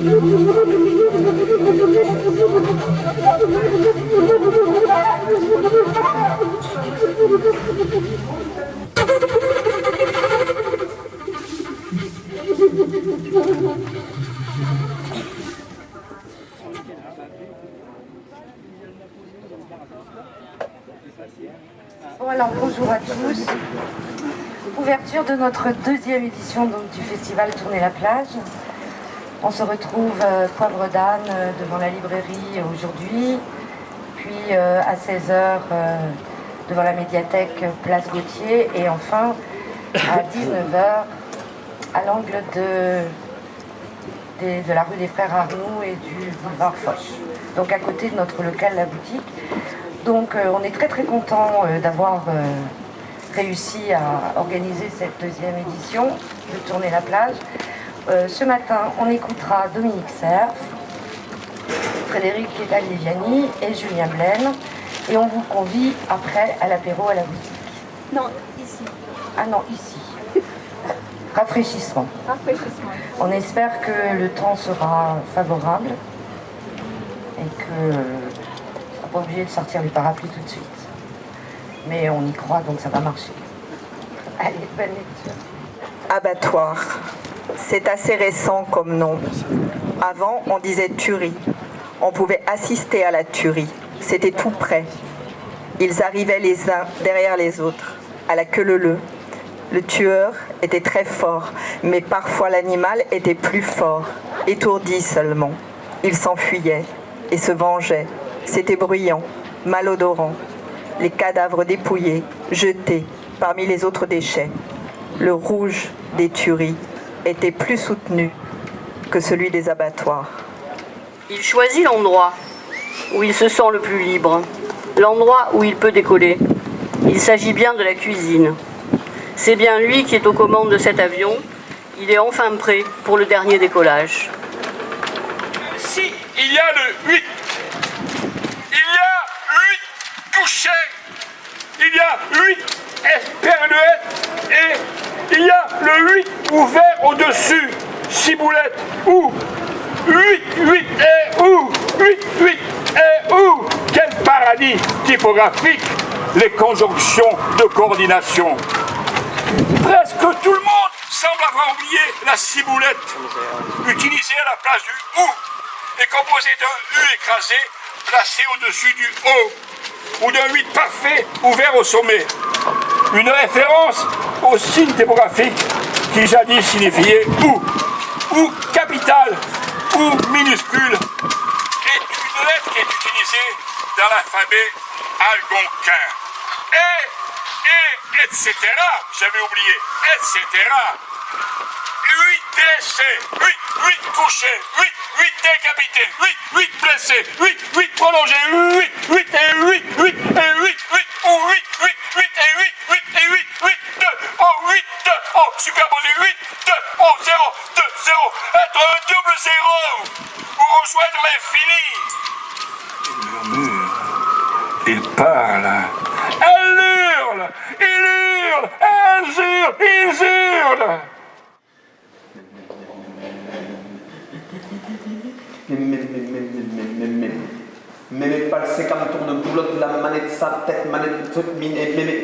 Bon alors bonjour à tous. Ouverture de notre deuxième édition donc, du festival Tourner la plage. On se retrouve Poivre d'Âne devant la librairie aujourd'hui, puis à 16h devant la médiathèque Place Gauthier et enfin à 19h à l'angle de la rue des Frères Arnoux et du boulevard Foch, donc à côté de notre local La Boutique. Donc on est très très content d'avoir réussi à organiser cette deuxième édition de Tourner la plage. Ce matin, on écoutera Dominique Cerf, Frédéric Kétal-Liviani et Julien Blaine. Et on vous convie après à l'apéro à la boutique. Non, ici. Ah non, ici. Rafraîchissement. Rafraîchissement. On espère que le temps sera favorable et que ne sera pas obligé de sortir les parapluies tout de suite. Mais on y croit, donc ça va marcher. Allez, bonne lecture. Abattoir. C'est assez récent comme nom. Avant, on disait tuerie. On pouvait assister à la tuerie. C'était tout près. Ils arrivaient les uns derrière les autres, à la queue leu-leu. Le tueur était très fort, mais parfois l'animal était plus fort, étourdi seulement. Il s'enfuyait et se vengeait. C'était bruyant, malodorant. Les cadavres dépouillés, jetés parmi les autres déchets. Le rouge des tueries était plus soutenu que celui des abattoirs. Il choisit l'endroit où il se sent le plus libre, l'endroit où il peut décoller. Il s'agit bien de la cuisine. C'est bien lui qui est aux commandes de cet avion. Il est enfin prêt pour le dernier décollage. Si, il y a le 8. Il y a 8 touchés. Il y a 8 esperluettes et il y a le 8 ouvert au-dessus. Ciboulette. Où 8 et où 8 et où. Quel paradis typographique. Les conjonctions de coordination. Presque tout le monde semble avoir oublié la ciboulette, utilisée à la place du OU, et composée d'un U écrasé, placé au-dessus du O, ou d'un 8 parfait, ouvert au sommet. Une référence au signe typographique qui jadis signifiait ou capital, ou minuscule, est une lettre qui est utilisée dans l'alphabet algonquin. Etc. J'avais oublié, etc. 8 décès, 8 touchés, 8 décapités, 8 blessés, 8 prolongés, 8 et 8 ou 8 et 8 oh 8, oh superposé 8, 2, oh 0, 2, 0, être un double 0, ou rejoindre l'infini. Il murmure, il parle, elle hurle, il hurle, elles hurlent, ils hurlent. Mais pas le sécam tourne boulotte, la manette, sa tête, manette,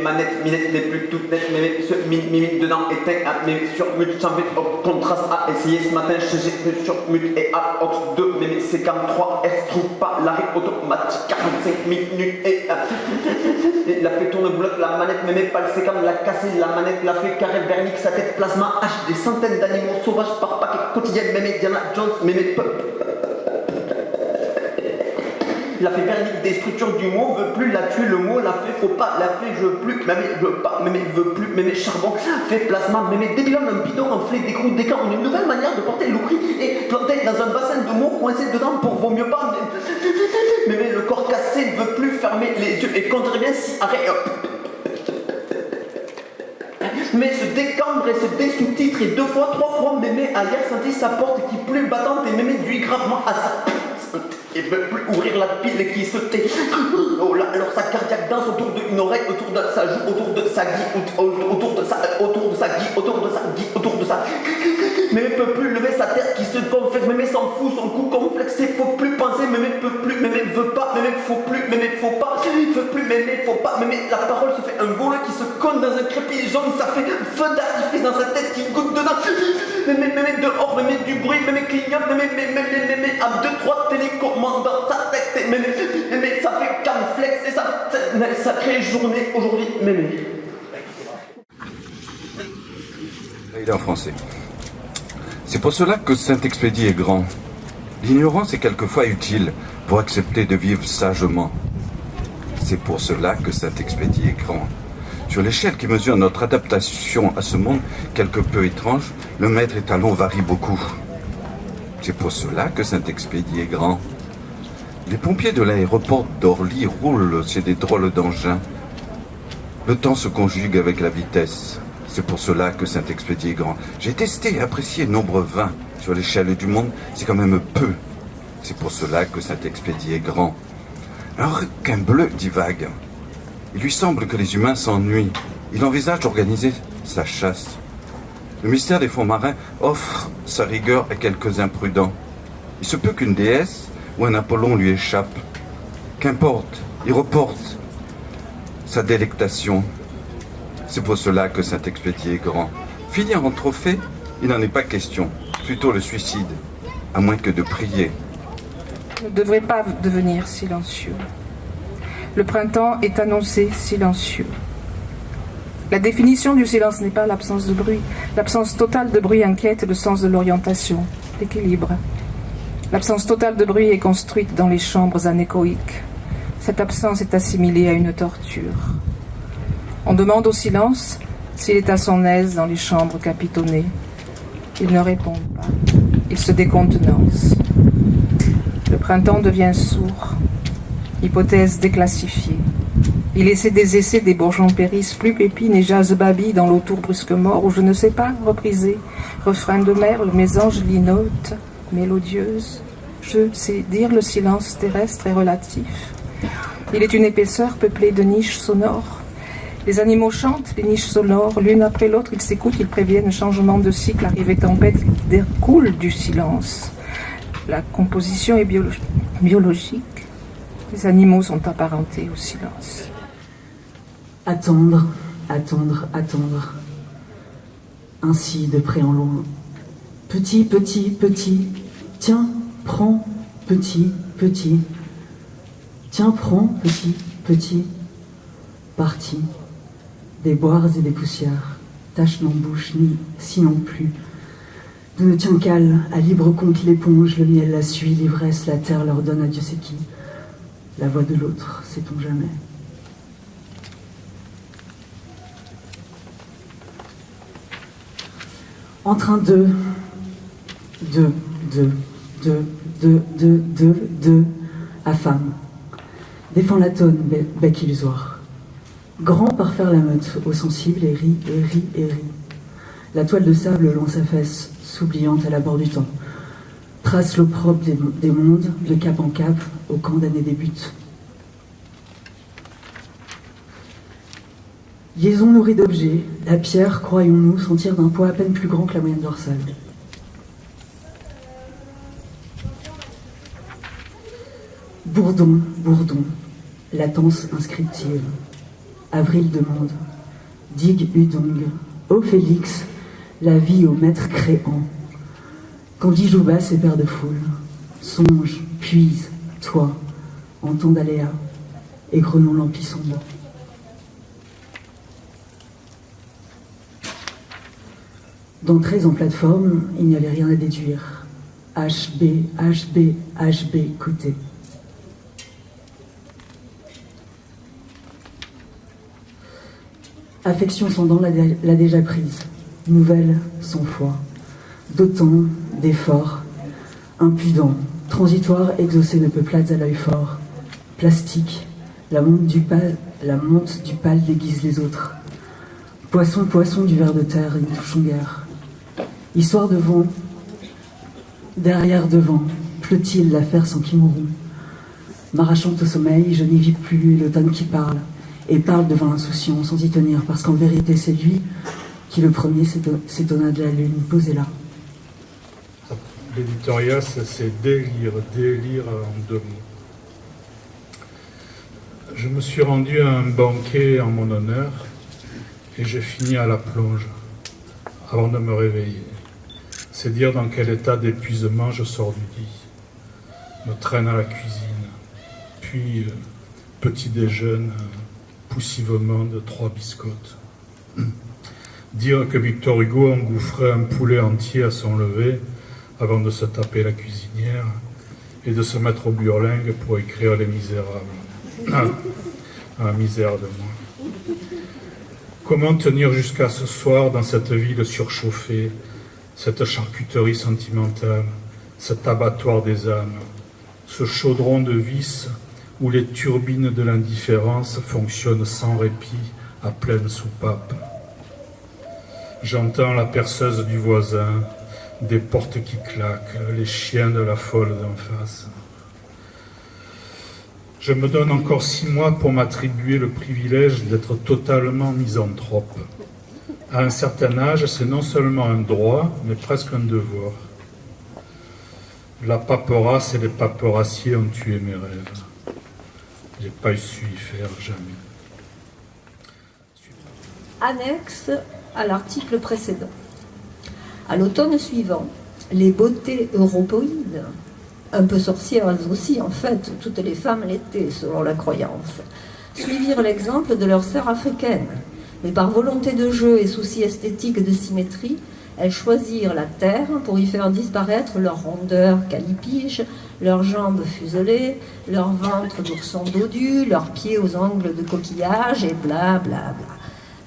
manette, minette n'est plus toute nette, mais ce mimite dedans était un mais sur mute, sans vite, contraste à essayer ce matin, j'ai sur mute et à ox 2, mais sécam 3, S trouve pas l'arrêt automatique, 45 minutes et la fait tourne boulotte, la manette, mais pas le sécam, l'a cassé, la manette, l'a fait carré, vernique, sa tête, plasma, H, des centaines d'animaux sauvages par paquet quotidien, mais Diana Jones, mais il a fait vernique des structures du mot, veut plus la tuer, le mot, la fait, faut pas, la fait, je veux plus, mais veut pas, mais veut plus, mais charbon, fait plasma, mais débilonne un bidon, enflé, des croûtes, des camps, une nouvelle manière de porter l'oukri et planter dans un bassin de mots coincé dedans pour vaut mieux pas, mais le corps cassé ne veut plus fermer les yeux et compterait bien si arrête. Mais se décambre et se dé-sous-titre et 2 fois, 3 fois, mémé a hier senti sa porte qui plus battante et mémé lui gravement à sa et veut plus ouvrir la pile qui se tait. Oh là, alors sa cardiaque danse autour d'une oreille, autour de sa joue, autour de sa guille, autour de sa guille, autour de sa guille, autour de sa. Mais ne peut plus lever sa tête qui se se complexe, mémé s'en fout, son cou complexé, faut plus penser, mémé peut plus, mémé veut pas, mémé faut plus, mémé faut pas, veut plus, mémé faut pas, mémé la parole se fait un vol qui se cogne dans un crépi jaune, ça fait un feu d'artifice dans sa tête qui goûte dedans, mémé dehors, mémé du bruit, mémé clignote, mémé à 2-3 télécommandants, sa tête, mémé ça fait camflex et ça crée journée aujourd'hui, mémé. Il est en français. C'est pour cela que Saint-Expédie est grand. L'ignorance est quelquefois utile pour accepter de vivre sagement. C'est pour cela que Saint-Expédie est grand. Sur l'échelle qui mesure notre adaptation à ce monde quelque peu étrange, le mètre étalon varie beaucoup. C'est pour cela que Saint-Expédie est grand. Les pompiers de l'aéroport d'Orly roulent sur des drôles d'engins. Le temps se conjugue avec la vitesse. C'est pour cela que Saint-Expédie est grand. J'ai testé et apprécié nombre 20. Sur l'échelle du monde, c'est quand même peu. C'est pour cela que Saint-Expédie est grand. Un requin bleu divague. Il lui semble que les humains s'ennuient. Il envisage d'organiser sa chasse. Le mystère des fonds marins offre sa rigueur à quelques imprudents. Il se peut qu'une déesse ou un Apollon lui échappe. Qu'importe, il reporte sa délectation. C'est pour cela que Saint-Expédie est grand. Finir en trophée, il n'en est pas question. Plutôt le suicide, à moins que de prier. Ne devrait pas devenir silencieux. Le printemps est annoncé silencieux. La définition du silence n'est pas l'absence de bruit. L'absence totale de bruit inquiète le sens de l'orientation, l'équilibre. L'absence totale de bruit est construite dans les chambres anéchoïques. Cette absence est assimilée à une torture. On demande au silence s'il est à son aise dans les chambres capitonnées. Il ne répond pas. Il se décontenance. Le printemps devient sourd. Hypothèse déclassifiée. Il essaie des essais des bourgeons périssent, plus pépine et jazz babi dans l'autour brusque mort, ou je ne sais pas, reprisé. Refrain de merle, mésange, linote, mélodieuse. Je sais dire le silence terrestre est relatif. Il est une épaisseur peuplée de niches sonores. Les animaux chantent, les niches sonores, l'une après l'autre, ils s'écoutent, ils préviennent changement de cycle, arrivée tempête qui découle du silence. La composition est biologique. Les animaux sont apparentés au silence. Attendre, attendre, attendre. Ainsi, de près en loin. Petit, petit, petit. Tiens, prends, petit, petit. Tiens, prends, petit, petit. Parti. Des boires et des poussières, taches n'embouchent ni si non plus. D'où ne tient qu'elle, à libre compte l'éponge, le miel la suit, l'ivresse, la terre leur donne à Dieu sait qui. La voix de l'autre, sait-on jamais. Entre un deux, affame. Défend la tonne, bec illusoire. Grand par faire la meute, au sensible, et rit, et rit, et rit. La toile de sable long sa fesse, s'oubliant à l'abord du temps. Trace l'opprobre des mondes, de cap en cap, au camp d'année débute. Liaison nourrie d'objets, la pierre, croyons-nous, sentir d'un poids à peine plus grand que la moyenne dorsale. Bourdon, bourdon, latence inscriptive. Avril demande, digue udong, ô Félix, la vie au maître créant. Candy joue basse et père de foule, songe, puise, toi, en temps d'aléa, et grenon l'emplit sombre. D'entrées en plateforme, il n'y avait rien à déduire. HB, HB, HB, côté. Affection sans dents l'a déjà prise, nouvelle sans foi, d'autant d'efforts, impudent, transitoire, exaucé de peuplades à l'œil fort, plastique, la monte du pâle déguise les autres, poisson, poisson du ver de terre, une touche en guerre, histoire de vent, derrière devant, pleut-il l'affaire sans qui mourront, m'arrachant au sommeil, je n'y vis plus, l'automne qui parle, et parle devant l'insouciant sans y tenir, parce qu'en vérité c'est lui qui le premier s'étonna de la lune posée là. L'éditorial, c'est délire en 2 mots. Je me suis rendu à un banquet en mon honneur et j'ai fini à la plonge avant de me réveiller. C'est dire dans quel état d'épuisement je sors du lit. Me traîne à la cuisine, puis petit déjeune poussivement de 3 biscottes. Dire que Victor Hugo engouffrait un poulet entier à son lever avant de se taper la cuisinière et de se mettre au burlingue pour écrire Les Misérables. Ah, misère de moi. Comment tenir jusqu'à ce soir dans cette ville surchauffée, cette charcuterie sentimentale, cet abattoir des âmes, ce chaudron de vices où les turbines de l'indifférence fonctionnent sans répit à pleine soupape. J'entends la perceuse du voisin, des portes qui claquent, les chiens de la folle d'en face. Je me donne encore 6 mois pour m'attribuer le privilège d'être totalement misanthrope. À un certain âge, c'est non seulement un droit, mais presque un devoir. La paperasse et les paperassiers ont tué mes rêves. J'ai pas su y faire jamais. Annexe à l'article précédent. À l'automne suivant, les beautés europoïdes, un peu sorcières aussi en fait, toutes les femmes l'étaient selon la croyance, suivirent l'exemple de leurs sœurs africaines, mais par volonté de jeu et souci esthétique de symétrie, elles choisirent la terre pour y faire disparaître leur rondeur calipiche, leurs jambes fuselées, leur ventre d'ourson dodu, leurs pieds aux ongles de coquillage et bla bla bla.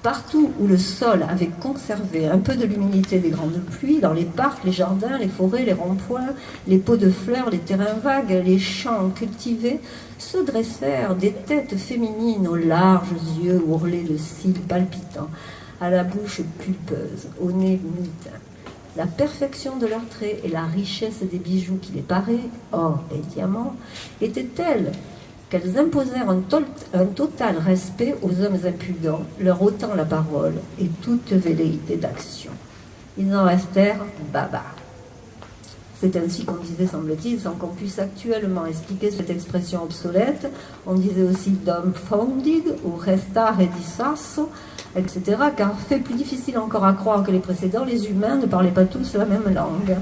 Partout où le sol avait conservé un peu de l'humidité des grandes pluies, dans les parcs, les jardins, les forêts, les ronds-points, les pots de fleurs, les terrains vagues, les champs cultivés, se dressèrent des têtes féminines aux larges yeux ourlés de cils palpitants, à la bouche pulpeuse, au nez mitin. La perfection de leurs traits et la richesse des bijoux qui les paraient, or et diamants, étaient telles qu'elles imposèrent un total respect aux hommes impudents, leur ôtant la parole et toute velléité d'action. Ils en restèrent bavards. C'est ainsi qu'on disait, semble-t-il, sans qu'on puisse actuellement expliquer cette expression obsolète. On disait aussi dumbfounded ou resta redisasso, etc., car fait plus difficile encore à croire que les précédents, les humains ne parlaient pas tous la même langue.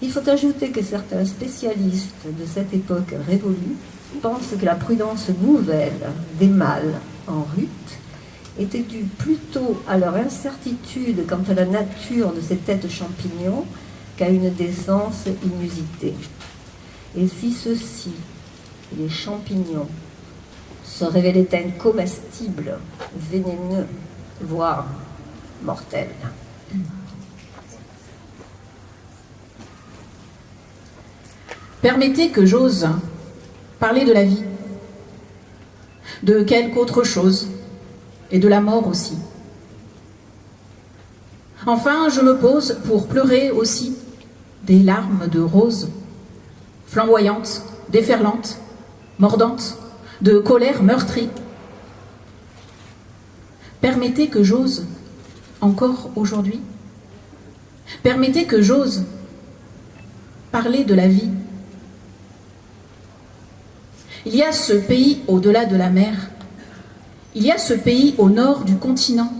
Il faut ajouter que certains spécialistes de cette époque révolue pensent que la prudence nouvelle des mâles en rut était due plutôt à leur incertitude quant à la nature de ces têtes champignons qu'à une décence inusitée. Et si ceux-ci, les champignons, se révélaient incomestibles, vénéneux, voire mortels. Permettez que j'ose parler de la vie, de quelque autre chose, et de la mort aussi. Enfin, je me pose pour pleurer aussi des larmes de rose, flamboyantes, déferlantes, mordantes, de colère meurtrie. Permettez que j'ose, encore aujourd'hui, permettez que j'ose parler de la vie. Il y a ce pays au-delà de la mer. Il y a ce pays au nord du continent.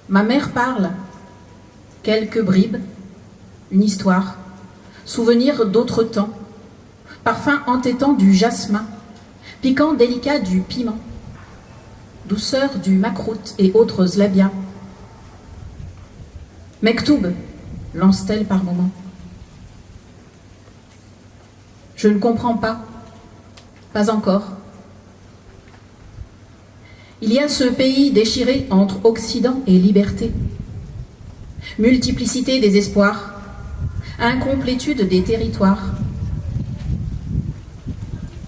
Ma mère parle. Quelques bribes, une histoire, souvenir d'autres temps, parfum entêtant du jasmin, piquant délicat du piment, douceur du makrout et autres zlabia. Mektoub, lance-t-elle par moments. Je ne comprends pas encore. Il y a ce pays déchiré entre Occident et liberté. Multiplicité des espoirs, incomplétude des territoires.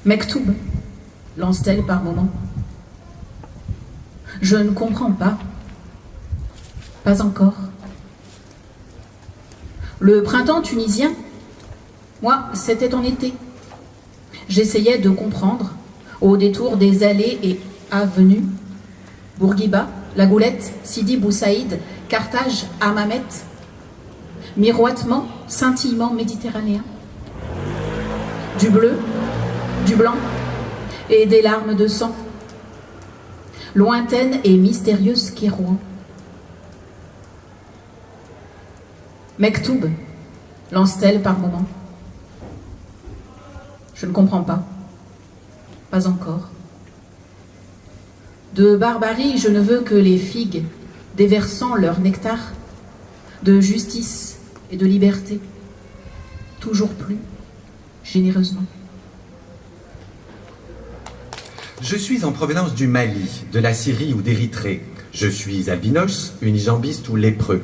Mektoub, lance-t-elle par moments. Je ne comprends pas encore. Le printemps tunisien, moi, c'était en été. J'essayais de comprendre, au détour des allées et avenues, Bourguiba, La Goulette, Sidi Bou Saïd, Carthage, Hammamet. miroitement, scintillement méditerranéen. Du bleu, du blanc et des larmes de sang. Lointaine et mystérieuse Kérouan. Mektoub, lance-t-elle par moments. Je ne comprends pas. Pas encore. De barbarie, je ne veux que les figues déversant leur nectar de justice et de liberté, toujours plus généreusement. Je suis en provenance du Mali, de la Syrie ou d'Érythrée. Je suis albinos, unijambiste ou lépreux.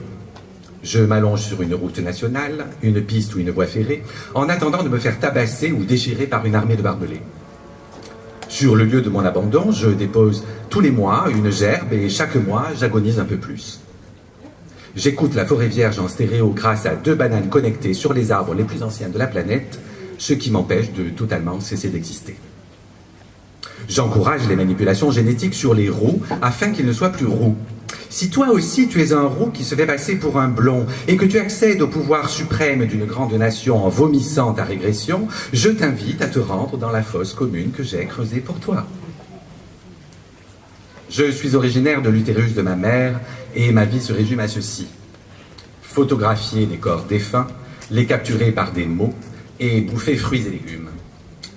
Je m'allonge sur une route nationale, une piste ou une voie ferrée, en attendant de me faire tabasser ou déchirer par une armée de barbelés. Sur le lieu de mon abandon, je dépose tous les mois une gerbe et chaque mois, j'agonise un peu plus. J'écoute la forêt vierge en stéréo grâce à 2 bananes connectées sur les arbres les plus anciens de la planète, ce qui m'empêche de totalement cesser d'exister. J'encourage les manipulations génétiques sur les roux afin qu'ils ne soient plus roux. Si toi aussi tu es un roux qui se fait passer pour un blond et que tu accèdes au pouvoir suprême d'une grande nation en vomissant ta régression, je t'invite à te rendre dans la fosse commune que j'ai creusée pour toi. Je suis originaire de l'utérus de ma mère et ma vie se résume à ceci. Photographier des corps défunts, les capturer par des mots et bouffer fruits et légumes.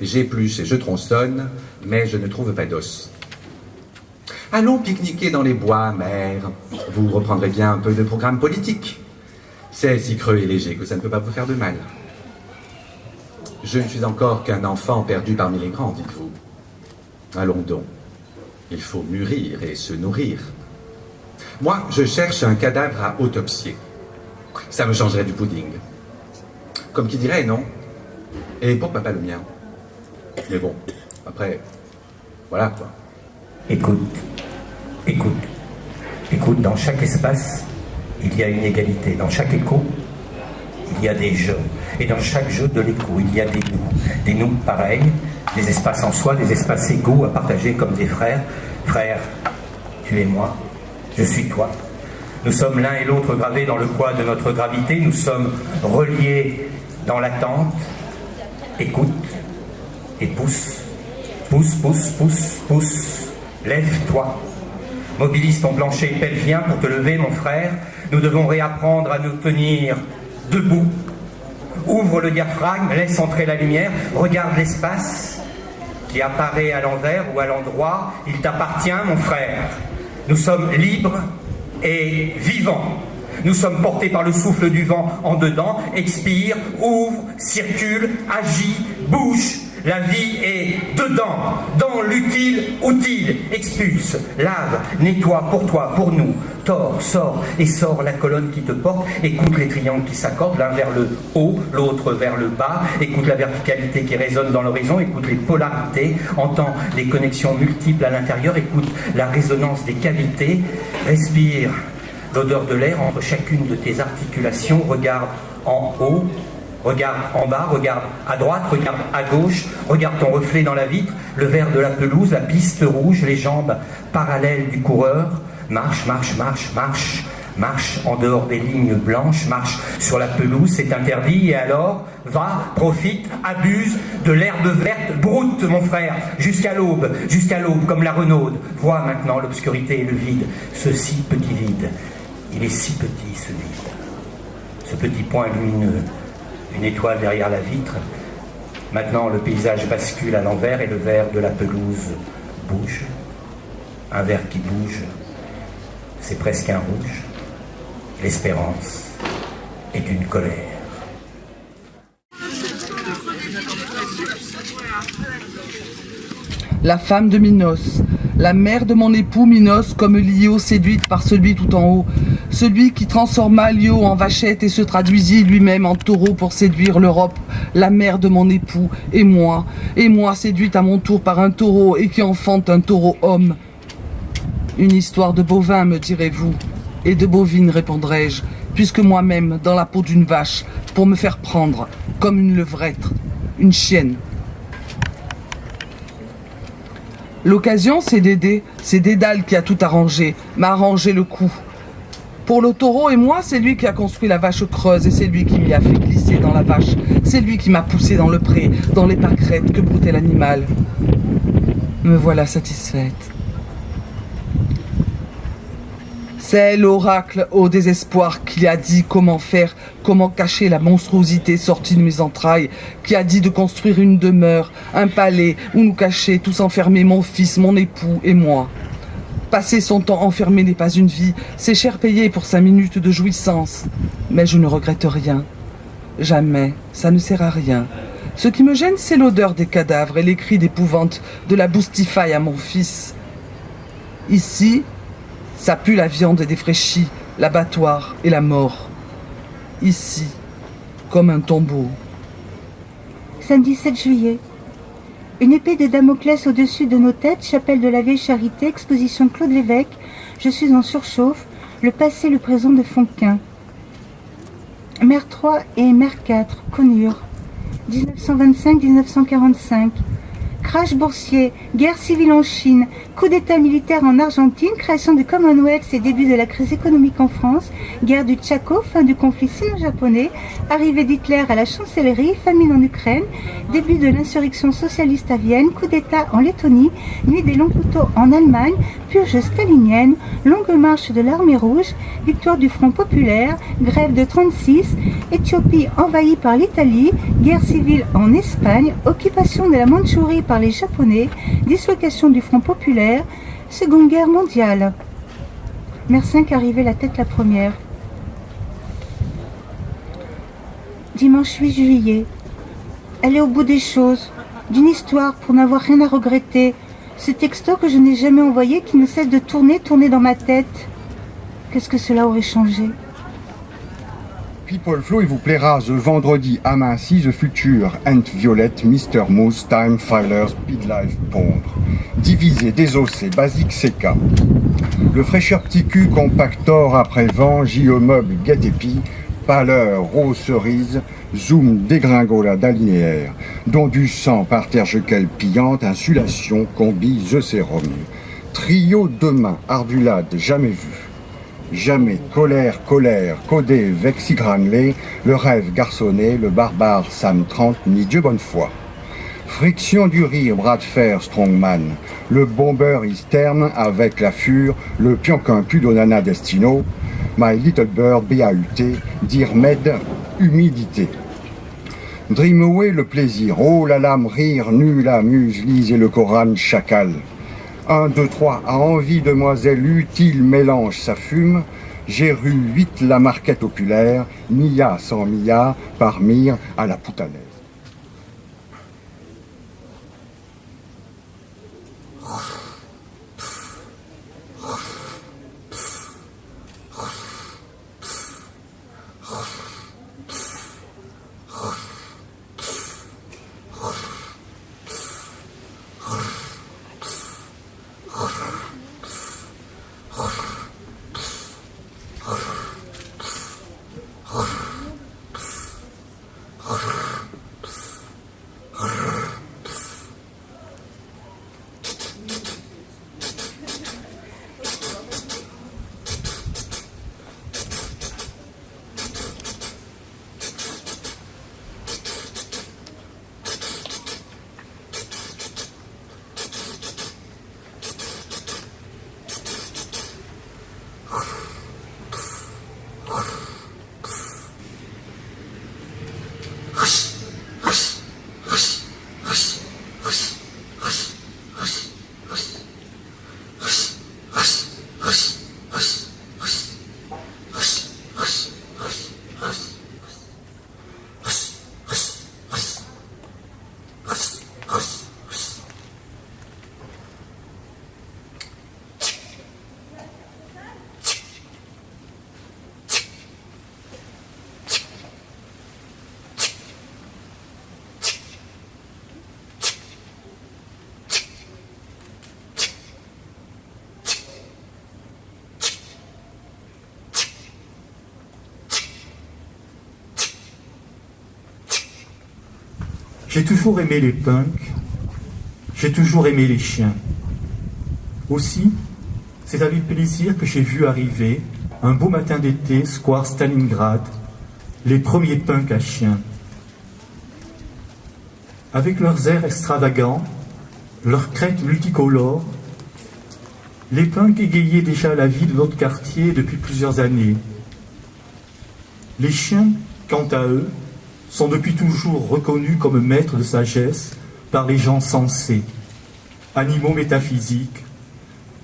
J'épluche et je tronçonne, mais je ne trouve pas d'os. Allons pique-niquer dans les bois, mère. Vous reprendrez bien un peu de programme politique. C'est si creux et léger que ça ne peut pas vous faire de mal. Je ne suis encore qu'un enfant perdu parmi les grands, dites-vous. Allons donc. Il faut mûrir et se nourrir. Moi, je cherche un cadavre à autopsier. Ça me changerait du pudding. Comme qui dirait, non? Et pourquoi pas le mien? Mais bon, après, voilà quoi. Écoute, écoute, écoute, dans chaque espace, il y a une égalité. Dans chaque écho, il y a des jeux. Et dans chaque jeu de l'écho, il y a des nous. Des nous pareils, des espaces en soi, des espaces égaux à partager comme des frères. Frère, tu es moi, je suis toi. Nous sommes l'un et l'autre gravés dans le poids de notre gravité. Nous sommes reliés dans l'attente. Écoute et pousse. Pousse, pousse, pousse, pousse. Lève-toi. Mobilise ton plancher pelvien pour te lever, mon frère. Nous devons réapprendre à nous tenir debout. Ouvre le diaphragme, laisse entrer la lumière. Regarde l'espace qui apparaît à l'envers ou à l'endroit. Il t'appartient, mon frère. Nous sommes libres et vivants. Nous sommes portés par le souffle du vent en dedans. Expire, ouvre, circule, agit, bouge. La vie est dedans, dans l'utile, utile. Expulse, lave, nettoie pour toi, pour nous. Tord, sors et sors la colonne qui te porte. Écoute les triangles qui s'accordent, l'un vers le haut, l'autre vers le bas. Écoute la verticalité qui résonne dans l'horizon. Écoute les polarités. Entends les connexions multiples à l'intérieur. Écoute la résonance des cavités. Respire l'odeur de l'air entre chacune de tes articulations. Regarde en haut. Regarde en bas, regarde à droite, regarde à gauche, regarde ton reflet dans la vitre, le vert de la pelouse, la piste rouge, les jambes parallèles du coureur. Marche, marche, marche, marche, marche en dehors des lignes blanches, marche sur la pelouse, c'est interdit. Et alors, va, profite, abuse de l'herbe verte, broute, mon frère, jusqu'à l'aube, comme la renaude. Vois maintenant l'obscurité et le vide, ce si petit vide. Il est si petit, ce vide, ce petit point lumineux. Une étoile derrière la vitre. Maintenant, le paysage bascule à l'envers et le vert de la pelouse bouge. Un vert qui bouge, c'est presque un rouge. L'espérance est une colère. La femme de Minos, la mère de mon époux Minos, comme Lio séduite par celui tout en haut, celui qui transforma Lio en vachette et se traduisit lui-même en taureau pour séduire l'Europe, la mère de mon époux, et moi séduite à mon tour par un taureau et qui enfante un taureau homme. Une histoire de bovin, me direz-vous, et de bovine, répondrai-je, puisque moi-même, dans la peau d'une vache, pour me faire prendre, comme une levrette, une chienne. L'occasion, c'est Dédé, c'est Dédale qui a tout arrangé, m'a arrangé le coup. Pour le taureau et moi, c'est lui qui a construit la vache creuse et c'est lui qui m'y a fait glisser dans la vache. C'est lui qui m'a poussé dans le pré, dans les pâquerettes que broutait l'animal. Me voilà satisfaite. C'est l'oracle au désespoir qui a dit comment faire, comment cacher la monstruosité sortie de mes entrailles, qui a dit de construire une demeure, un palais où nous cacher, tous enfermés, mon fils, mon époux et moi. Passer son temps enfermé n'est pas une vie, c'est cher payé pour 5 minutes de jouissance. Mais je ne regrette rien. Jamais, ça ne sert à rien. Ce qui me gêne, c'est l'odeur des cadavres et les cris d'épouvante de la boustifaille à mon fils. Ici, ça pue la viande défraîchie, l'abattoir et la mort. Ici, comme un tombeau. Samedi 7 juillet. Une épée de Damoclès au-dessus de nos têtes, chapelle de la Vieille Charité, exposition Claude Lévesque. Je suis en surchauffe, le passé, le présent de Fonquin. Mère 3 et Mère 4, Connure. 1925-1945. Crash boursier, guerre civile en Chine, coup d'état militaire en Argentine, création du Commonwealth et début de la crise économique en France, guerre du Tchako, fin du conflit sino-japonais, arrivée d'Hitler à la chancellerie, famine en Ukraine, début de l'insurrection socialiste à Vienne, coup d'état en Lettonie, nuit des longs couteaux en Allemagne, purge stalinienne, longue marche de l'armée rouge, victoire du Front populaire, grève de 36, Éthiopie envahie par l'Italie, guerre civile en Espagne, occupation de la Mandchourie par les Japonais, dislocation du Front populaire, Seconde Guerre mondiale. Mère 5 arrivait la tête la première. Dimanche 8 juillet. Elle est au bout des choses, d'une histoire pour n'avoir rien à regretter. Ce texto que je n'ai jamais envoyé qui ne cesse de tourner dans ma tête. Qu'est-ce que cela aurait changé? People Flow, il vous plaira The vendredi aminci, The Future, Ant Violet, Mr. Moose, Time, Filers, Pidlife, Pondre. Divisé, désossé, basique CK. Le fraîcheur petit cul, compactor après vent, JE meuble, guet épi, pâleur, rose cerise, zoom, dégringolade alinéaire, dont du sang par terre jequel pillante, insulation, combi, The Sérum. Trio demain, ardulade, jamais vu. Jamais, colère, codé, vexigranlé, le rêve garçonné, le barbare Sam 30, ni Dieu bonne foi. Friction du rire, bras de fer, strongman, le bomber isterne avec la fure, le pionquin pudonana destino, my little bird BAUT, dire med, humidité. Dream away le plaisir, oh la lame, rire, nu la muse, lise et le Coran chacal. 1, 2, 3, a envie demoiselle utile, mélange, ça fume. J'ai rue 8, la marquette oculaire, Mia sans Mia, par mire à la poutanaise. J'ai toujours aimé les punks, j'ai toujours aimé les chiens. Aussi, c'est avec plaisir que j'ai vu arriver un beau matin d'été, square Stalingrad, les premiers punks à chiens. Avec leurs airs extravagants, leurs crêtes multicolores, les punks égayaient déjà la vie de notre quartier depuis plusieurs années. Les chiens, quant à eux, sont depuis toujours reconnus comme maîtres de sagesse par les gens sensés, animaux métaphysiques,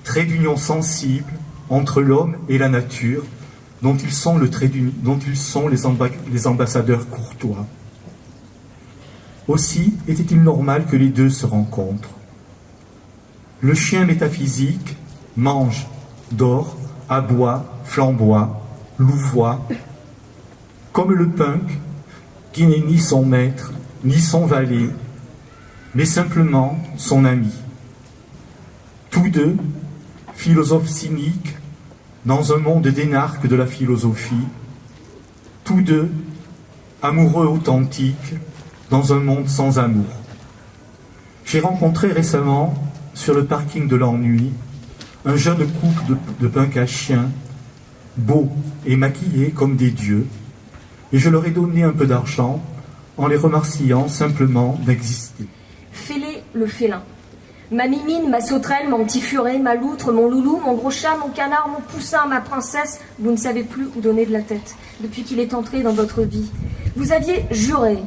traits d'union sensible entre l'homme et la nature, dont ils sont les ambassadeurs courtois. Aussi était-il normal que les deux se rencontrent. Le chien métaphysique mange, dort, aboie, flamboie, louvoie, comme le punk qui n'est ni son maître, ni son valet, mais simplement son ami. Tous deux, philosophes cyniques, dans un monde d'énarques de la philosophie, tous deux, amoureux authentiques, dans un monde sans amour. J'ai rencontré récemment, sur le parking de l'ennui, un jeune couple de punks à chiens, beaux et maquillés comme des dieux, et je leur ai donné un peu d'argent en les remerciant simplement d'exister. Fêlé le félin. Ma mimine, ma sauterelle, mon petit furet, ma loutre, mon loulou, mon gros chat, mon canard, mon poussin, ma princesse, vous ne savez plus où donner de la tête depuis qu'il est entré dans votre vie. Vous aviez juré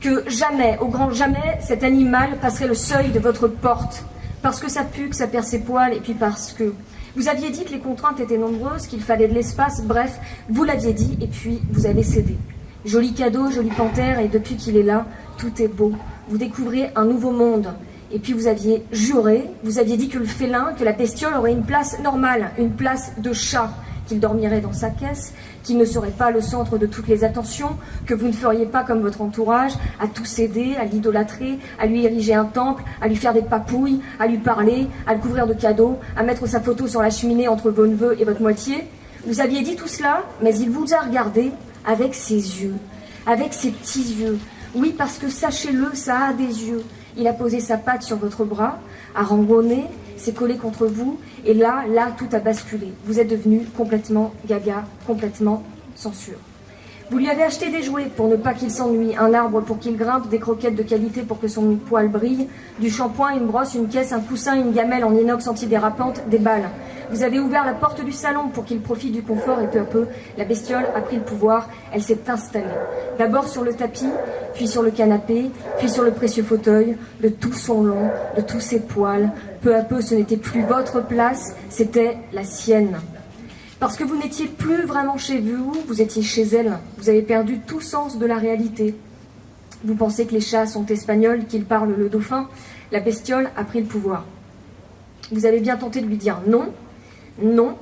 que jamais, au grand jamais, cet animal passerait le seuil de votre porte, parce que ça pue, que ça perd ses poils, et puis parce que... Vous aviez dit que les contraintes étaient nombreuses, qu'il fallait de l'espace, bref, vous l'aviez dit, et puis vous avez cédé. Joli cadeau, jolie panthère, et depuis qu'il est là, tout est beau. Vous découvrez un nouveau monde. Et puis vous aviez juré, vous aviez dit que le félin, que la bestiole aurait une place normale, une place de chat, qu'il dormirait dans sa caisse, qu'il ne serait pas le centre de toutes les attentions, que vous ne feriez pas comme votre entourage, à tout céder, à l'idolâtrer, à lui ériger un temple, à lui faire des papouilles, à lui parler, à le couvrir de cadeaux, à mettre sa photo sur la cheminée entre vos neveux et votre moitié. Vous aviez dit tout cela, mais il vous a regardé avec ses yeux, avec ses petits yeux. Oui, parce que sachez-le, ça a des yeux. Il a posé sa patte sur votre bras, a rangonné, s'est collé contre vous, et là, tout a basculé. Vous êtes devenu complètement gaga, complètement censure. Vous lui avez acheté des jouets pour ne pas qu'il s'ennuie, un arbre pour qu'il grimpe, des croquettes de qualité pour que son poil brille, du shampoing, une brosse, une caisse, un coussin, une gamelle en inox antidérapante, des balles. Vous avez ouvert la porte du salon pour qu'il profite du confort et peu à peu, la bestiole a pris le pouvoir, elle s'est installée. D'abord sur le tapis, puis sur le canapé, puis sur le précieux fauteuil, de tout son long, de tous ses poils. Peu à peu, ce n'était plus votre place, c'était la sienne. Parce que vous n'étiez plus vraiment chez vous, vous étiez chez elle. Vous avez perdu tout sens de la réalité. Vous pensez que les chats sont espagnols, qu'ils parlent le dauphin. La bestiole a pris le pouvoir. Vous avez bien tenté de lui dire non, non,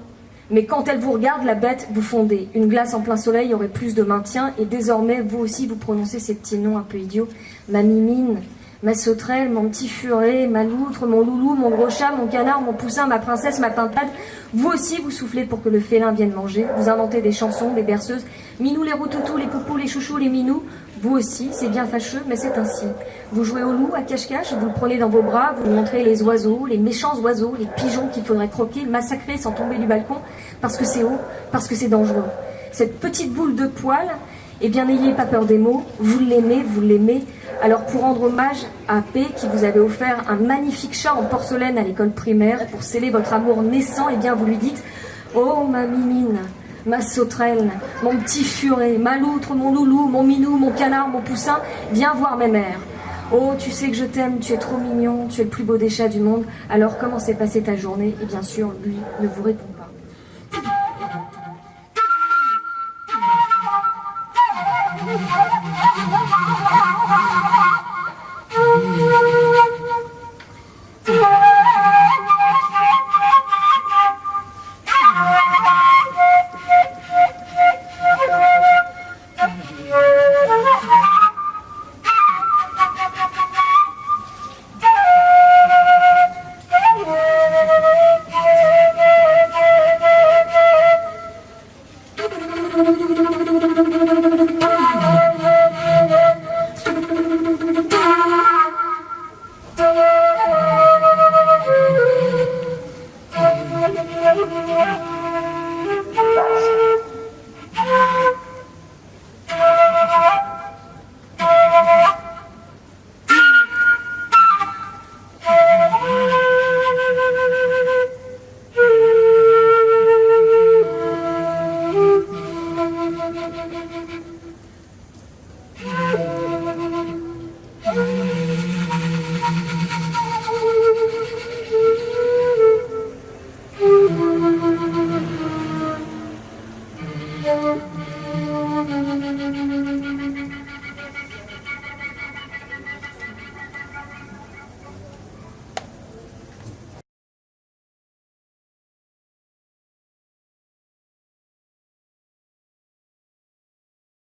mais quand elle vous regarde, la bête, vous fondez. Une glace en plein soleil aurait plus de maintien, et désormais, vous aussi, vous prononcez ces petits noms un peu idiots. Ma mimine, ma sauterelle, mon petit furet, ma loutre, mon loulou, mon gros chat, mon canard, mon poussin, ma princesse, ma pintade. Vous aussi, vous soufflez pour que le félin vienne manger. Vous inventez des chansons, des berceuses. Minou, les routoutous, les poupous, les chouchous, les minous. Vous aussi, c'est bien fâcheux, mais c'est ainsi. Vous jouez au loup, à cache-cache, vous le prenez dans vos bras, vous lui montrez les oiseaux, les méchants oiseaux, les pigeons qu'il faudrait croquer, massacrer sans tomber du balcon, parce que c'est haut, parce que c'est dangereux. Cette petite boule de poils, eh bien, n'ayez pas peur des mots, vous l'aimez, vous l'aimez. Alors, pour rendre hommage à P, qui vous avait offert un magnifique chat en porcelaine à l'école primaire, pour sceller votre amour naissant, eh bien, vous lui dites « Oh, ma mimine, ma sauterelle, mon petit furet, ma loutre, mon loulou, mon minou, mon canard, mon poussin, viens voir mes mères. Oh, tu sais que je t'aime, tu es trop mignon, tu es le plus beau des chats du monde. Alors, comment s'est passée ta journée ?» Et bien sûr, lui ne vous répond pas.